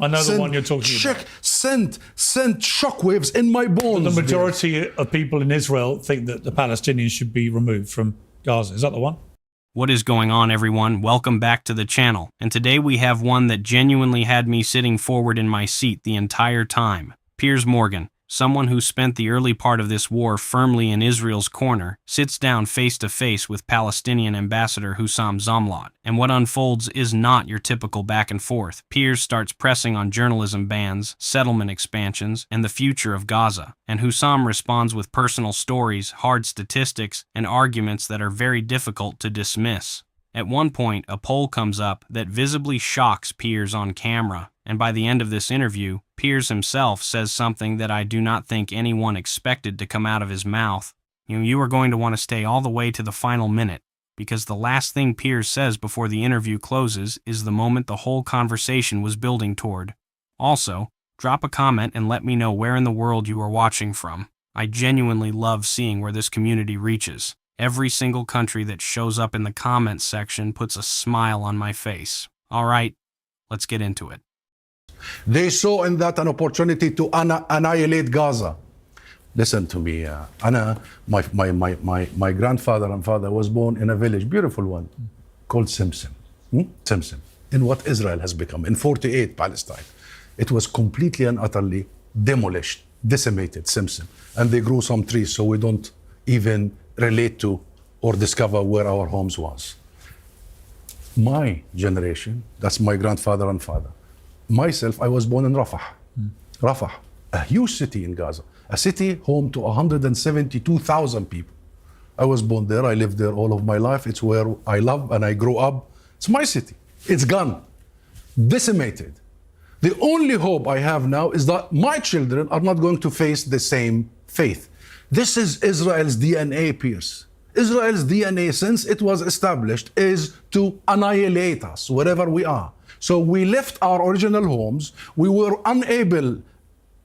I know the one you're talking about. Sent shockwaves in my bones. But the majority of people in Israel think that the Palestinians should be removed from Gaza. Is that the one? What is going on, everyone? Welcome back to the channel. And today we have one that genuinely had me sitting forward in my seat the entire time. Piers Morgan, someone who spent the early part of this war firmly in Israel's corner, sits down face to face with Palestinian Ambassador Husam Zomlot. And what unfolds is not your typical back and forth. Piers starts pressing on journalism bans, settlement expansions, and the future of Gaza. And Husam responds with personal stories, hard statistics, and arguments that are very difficult to dismiss. At one point, a poll comes up that visibly shocks Piers on camera, and by the end of this interview, Piers himself says something that I do not think anyone expected to come out of his mouth. You are going to want to stay all the way to the final minute, because the last thing Piers says before the interview closes is the moment the whole conversation was building toward. Also, drop a comment and let me know where in the world you are watching from. I genuinely love seeing where this community reaches. Every single country that shows up in the comments section puts a smile on my face. All right, let's get into it. They saw in that an opportunity to annihilate Gaza. Listen to me. My grandfather and father was born in a village, beautiful one, called Simpson. Simpson, in what Israel has become. In 48, Palestine. It was completely and utterly demolished, decimated, Simpson. And they grew some trees, so we don't even relate to or discover where our homes was. My generation, that's my grandfather and father. Myself, I was born in Rafah. Rafah, a huge city in Gaza, a city home to 172,000 people. I was born there, I lived there all of my life. It's where I love and I grew up. It's my city. It's gone, decimated. The only hope I have now is that my children are not going to face the same fate. This is Israel's DNA, Piers. Israel's DNA, since it was established, is to annihilate us wherever we are. So we left our original homes. We were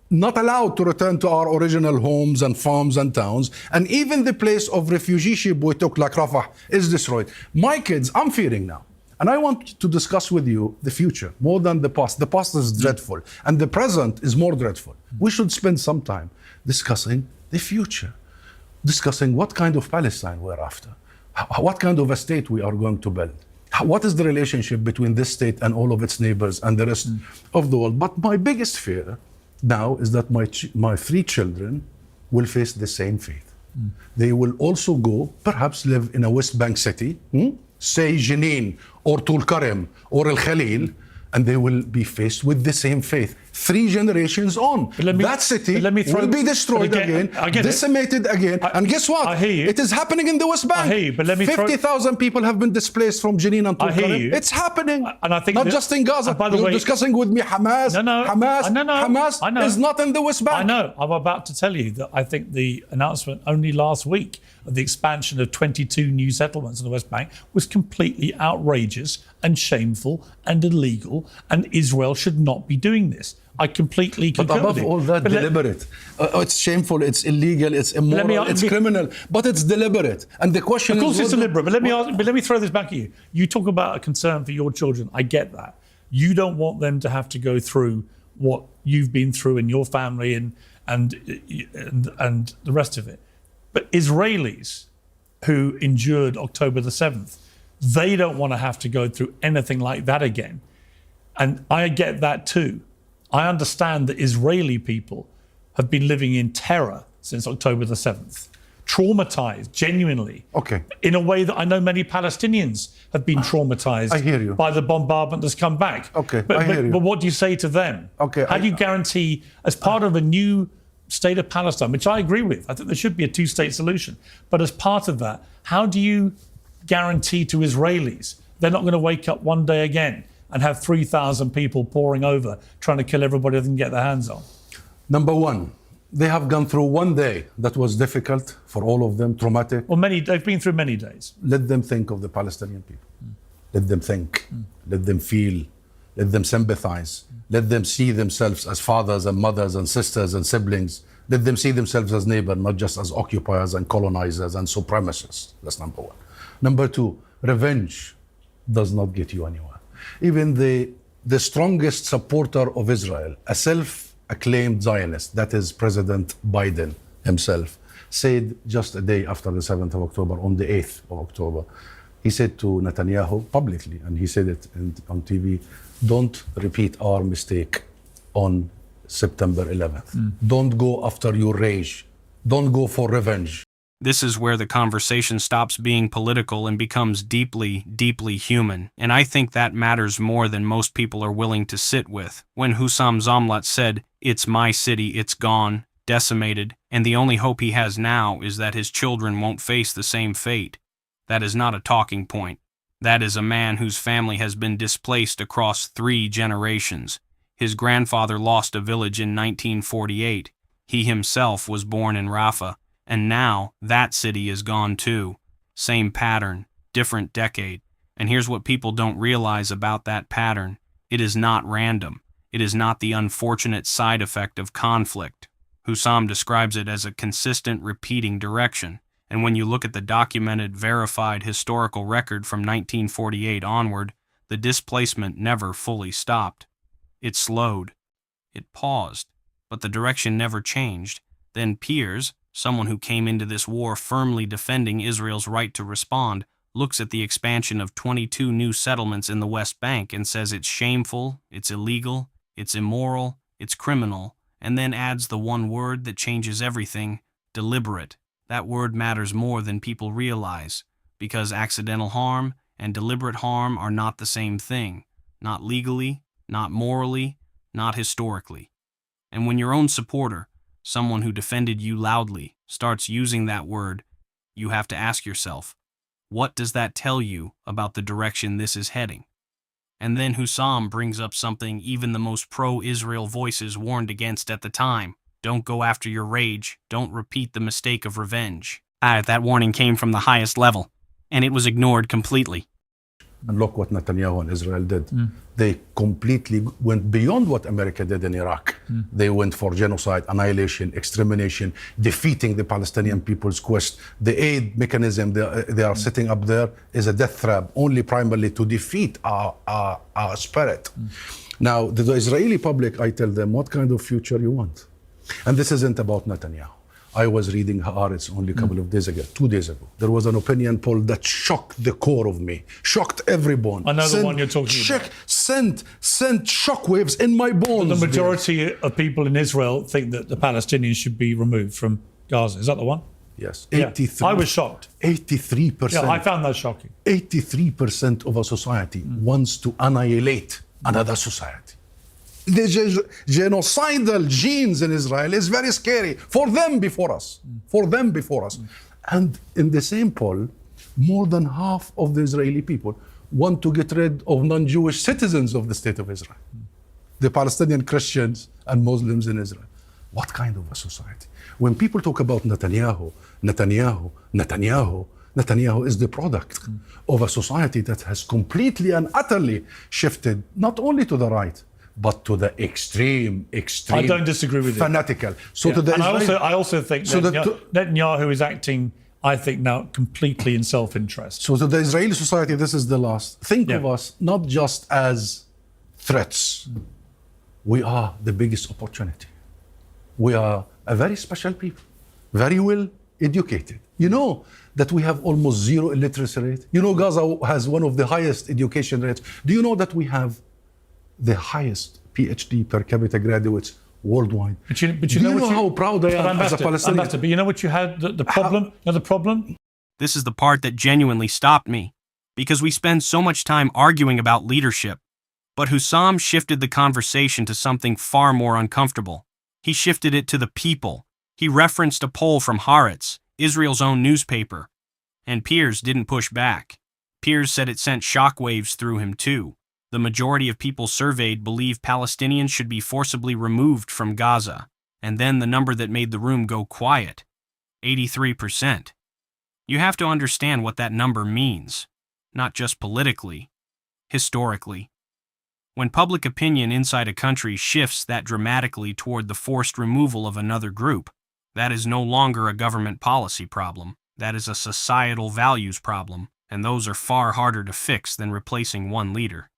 not allowed to return to our original homes and farms and towns. And even the place of refugee ship we took, like Rafah, is destroyed. My kids, I'm fearing now. And I want to discuss with you the future more than the past. The past is dreadful, and the present is more dreadful. We should spend some time discussing the future, discussing what kind of Palestine we're after, what kind of a state we are going to build. What is the relationship between this state and all of its neighbors and the rest of the world? But my biggest fear now is that my three children will face the same fate. They will also go, perhaps live in a West Bank city, say Jenin or Tulkarem or El Khalil, and they will be faced with the same fate. 3 generations on. That city will be destroyed again, decimated again. And guess what? I hear you. It is happening in the West Bank. I hear you, but 50,000 people have been displaced from Jenin and Tulkarem. I hear you. It's happening. And I think not just in Gaza. By the You're way, discussing with me Hamas. Hamas is not in the West Bank. I know. I'm about to tell you that I think the announcement only last week of the expansion of 22 new settlements in the West Bank was completely outrageous and shameful and illegal, and Israel should not be doing this. I completely concur. But above all that, deliberate. It's shameful, it's illegal, it's immoral, it's criminal, but it's deliberate. And the question is... Of course it's deliberate, but let me throw this back at you. You talk about a concern for your children. I get that. You don't want them to have to go through what you've been through in your family and the rest of it. But Israelis who endured October the 7th, they don't want to have to go through anything like that again. And I get that too. I understand that Israeli people have been living in terror since October the 7th, traumatized, genuinely. Okay. In a way that I know many Palestinians have been traumatized by the bombardment that's come back. Okay, but what do you say to them? Okay. How do you guarantee, as part of a new state of Palestine, which I agree with, I think there should be a 2-state solution, but as part of that, how do you guarantee to Israelis they're not going to wake up one day again and have 3,000 people pouring over, trying to kill everybody they can get their hands on? Number one, they have gone through one day that was difficult for all of them, traumatic. Well, they've been through many days. Let them think of the Palestinian people. Let them think. Let them feel. Let them sympathize. Let them see themselves as fathers and mothers and sisters and siblings. Let them see themselves as neighbors, not just as occupiers and colonizers and supremacists. That's number one. Number two, revenge does not get you anywhere. Even the the strongest supporter of Israel, a self-acclaimed Zionist, that is President Biden himself, said just a day after the 7th of October, on the 8th of October, he said to Netanyahu publicly, and he said it on TV, don't repeat our mistake on September 11th. Don't go after your rage. Don't go for revenge. This is where the conversation stops being political and becomes deeply, deeply human, and I think that matters more than most people are willing to sit with. When Husam Zomlot said, "It's my city, it's gone, decimated, and the only hope he has now is that his children won't face the same fate," that is not a talking point. That is a man whose family has been displaced across 3 generations. His grandfather lost a village in 1948. He himself was born in Rafah. And now, that city is gone too. Same pattern, different decade. And here's what people don't realize about that pattern. It is not random. It is not the unfortunate side effect of conflict. Husam describes it as a consistent, repeating direction. And when you look at the documented, verified historical record from 1948 onward, the displacement never fully stopped. It slowed. It paused. But the direction never changed. Then Piers, someone who came into this war firmly defending Israel's right to respond, looks at the expansion of 22 new settlements in the West Bank and says it's shameful, it's illegal, it's immoral, it's criminal, and then adds the one word that changes everything: deliberate. That word matters more than people realize, because accidental harm and deliberate harm are not the same thing, not legally, not morally, not historically. And when your own supporter, someone who defended you loudly, starts using that word, you have to ask yourself, what does that tell you about the direction this is heading? And then Husam brings up something even the most pro-Israel voices warned against at the time. Don't go after your rage. Don't repeat the mistake of revenge. That warning came from the highest level, and it was ignored completely. And look what Netanyahu and Israel did. They completely went beyond what America did in Iraq. They went for genocide, annihilation, extermination, defeating the Palestinian people's quest. The aid mechanism they are setting up there is a death trap, only primarily to defeat our spirit. Now, the Israeli public, I tell them, what kind of future you want? And this isn't about Netanyahu. I was reading Haaretz only a couple of days ago, 2 days ago. There was an opinion poll that shocked the core of me, shocked every bone. I know the one you're talking about. Sent shockwaves in my bones. The majority of people in Israel think that the Palestinians should be removed from Gaza. Is that the one? Yes. Yeah. 83. I was shocked. 83%. Yeah, I found that shocking. 83% of a society wants to annihilate another society. The genocidal genes in Israel is very scary for them before us. For them before us. And in the same poll, more than half of the Israeli people want to get rid of non-Jewish citizens of the state of Israel. The Palestinian Christians and Muslims in Israel. What kind of a society? When people talk about Netanyahu is the product of a society that has completely and utterly shifted not only to the right, but to the extreme. I don't disagree with you. Fanatical. So Yeah. to the And Israeli, I also think Netanyahu is acting, I think, now completely in self-interest. so to the Israeli society, this is the last. Think of Yeah. us not just as threats. We are the biggest opportunity. We are a very special people, very well educated. You know that we have almost zero illiteracy rate. You know Gaza has one of the highest education rates. Do you know that we have the highest PhD per capita graduates worldwide? But you Do you know how proud I am as a Palestinian? But you know what you had, the problem? You know the problem? This is the part that genuinely stopped me, because we spend so much time arguing about leadership. But Husam shifted the conversation to something far more uncomfortable. He shifted it to the people. He referenced a poll from Haaretz, Israel's own newspaper. And Piers didn't push back. Piers said it sent shockwaves through him too. The majority of people surveyed believe Palestinians should be forcibly removed from Gaza. And then the number that made the room go quiet, 83%. You have to understand what that number means, not just politically, historically. When public opinion inside a country shifts that dramatically toward the forced removal of another group, that is no longer a government policy problem. That is a societal values problem, and those are far harder to fix than replacing one leader.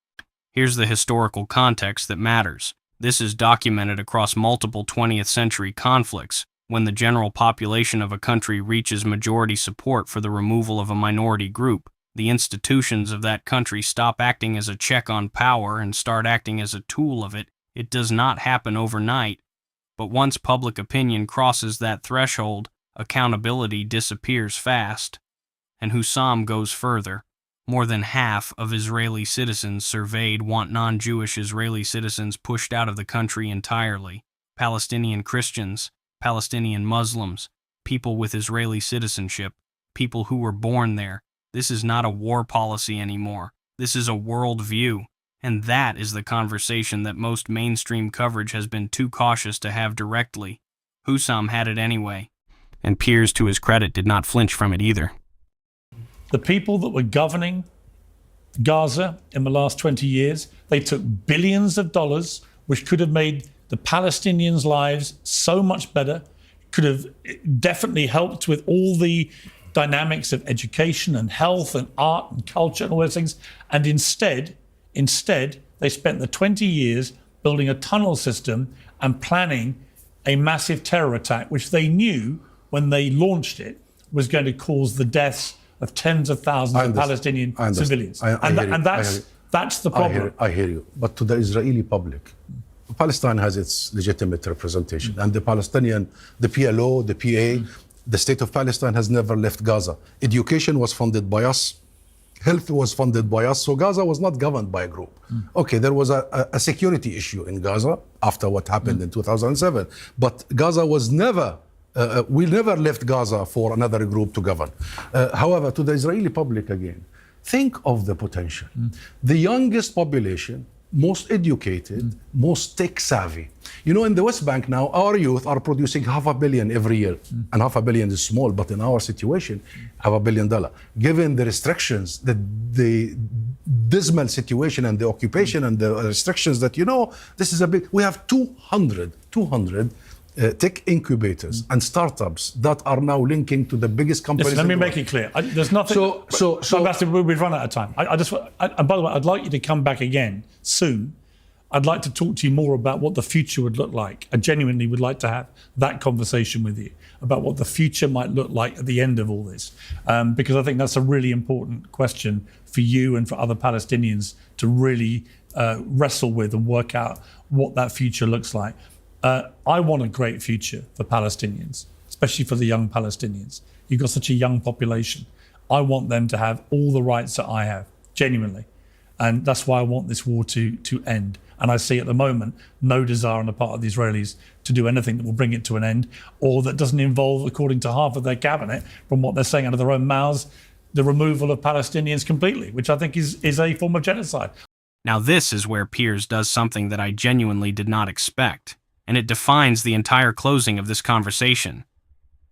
Here's the historical context that matters. This is documented across multiple 20th century conflicts. When the general population of a country reaches majority support for the removal of a minority group, the institutions of that country stop acting as a check on power and start acting as a tool of it. It does not happen overnight, but once public opinion crosses that threshold, accountability disappears fast. And Husam goes further. More than half of Israeli citizens surveyed want non-Jewish Israeli citizens pushed out of the country entirely. Palestinian Christians, Palestinian Muslims, people with Israeli citizenship, people who were born there. This is not a war policy anymore. This is a world view. And that is the conversation that most mainstream coverage has been too cautious to have directly. Husam had it anyway. And Piers, to his credit, did not flinch from it either. The people that were governing Gaza in the last 20 years, they took billions of dollars, which could have made the Palestinians' lives so much better, could have definitely helped with all the dynamics of education and health and art and culture and all those things. And instead, they spent the 20 years building a tunnel system and planning a massive terror attack, which they knew when they launched it was going to cause the deaths of tens of thousands of Palestinian civilians. That's the problem. I hear you. But to the Israeli public, Palestine has its legitimate representation. And the Palestinian, the PLO, the PA, the state of Palestine has never left Gaza. Education was funded by us. Health was funded by us. So Gaza was not governed by a group. Okay, there was a security issue in Gaza after what happened in 2007. But Gaza was never, we never left Gaza for another group to govern. However, to the Israeli public again, think of the potential. The youngest population, most educated, most tech savvy. You know, in the West Bank now, our youth are producing $500 million every year. And $500 million is small, but in our situation, $500 million. Given the restrictions, the dismal situation and the occupation and the restrictions that, you know, this is a big, we have 200 tech incubators and startups that are now linking to the biggest companies. Listen, let me make it clear. There's nothing. So we've run out of time. And by the way, I'd like you to come back again soon. I'd like to talk to you more about what the future would look like. I genuinely would like to have that conversation with you about what the future might look like at the end of all this, because I think that's a really important question for you and for other Palestinians to really wrestle with and work out what that future looks like. I want a great future for Palestinians, especially for the young Palestinians. You've got such a young population. I want them to have all the rights that I have, genuinely. And that's why I want this war to end. And I see at the moment no desire on the part of the Israelis to do anything that will bring it to an end, or that doesn't involve, according to half of their cabinet, from what they're saying out of their own mouths, the removal of Palestinians completely, which I think is a form of genocide. Now this is where Piers does something that I genuinely did not expect, and it defines the entire closing of this conversation.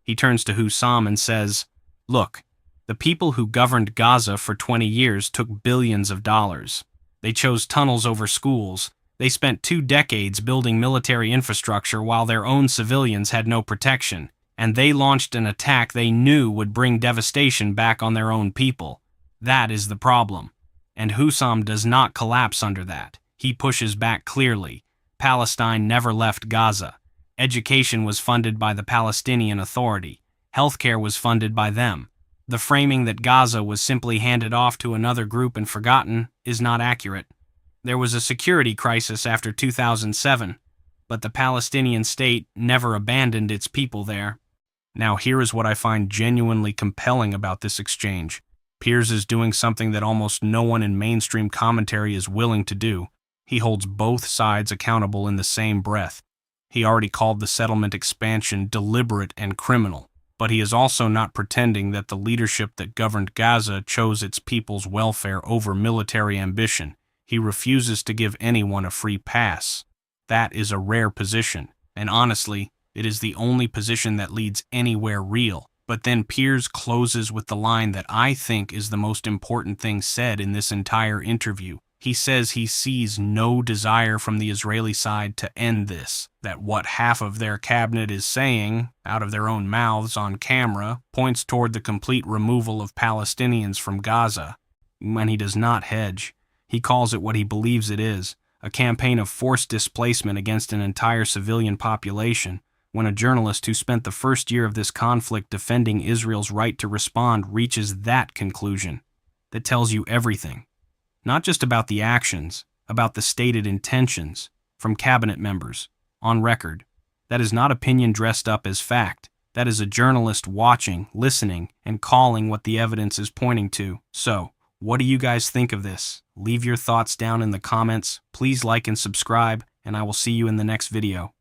He turns to Husam and says, "Look, the people who governed Gaza for 20 years took billions of dollars. They chose tunnels over schools. They spent 2 decades building military infrastructure while their own civilians had no protection, and they launched an attack they knew would bring devastation back on their own people. That is the problem. And Husam does not collapse under that. He pushes back clearly. Palestine never left Gaza. Education was funded by the Palestinian Authority. Healthcare was funded by them. The framing that Gaza was simply handed off to another group and forgotten is not accurate. There was a security crisis after 2007, but the Palestinian state never abandoned its people there." Now here is what I find genuinely compelling about this exchange. Piers is doing something that almost no one in mainstream commentary is willing to do. He holds both sides accountable in the same breath. He already called the settlement expansion deliberate and criminal, but he is also not pretending that the leadership that governed Gaza chose its people's welfare over military ambition. He refuses to give anyone a free pass. That is a rare position, and honestly, it is the only position that leads anywhere real. But then Piers closes with the line that I think is the most important thing said in this entire interview. He says he sees no desire from the Israeli side to end this, that what half of their cabinet is saying, out of their own mouths on camera, points toward the complete removal of Palestinians from Gaza. And he does not hedge. He calls it what he believes it is, a campaign of forced displacement against an entire civilian population, when a journalist who spent the first year of this conflict defending Israel's right to respond reaches that conclusion. That tells you everything. Not just about the actions, about the stated intentions, from cabinet members, on record. That is not opinion dressed up as fact. That is a journalist watching, listening, and calling what the evidence is pointing to. So, what do you guys think of this? Leave your thoughts down in the comments. Please like and subscribe, and I will see you in the next video.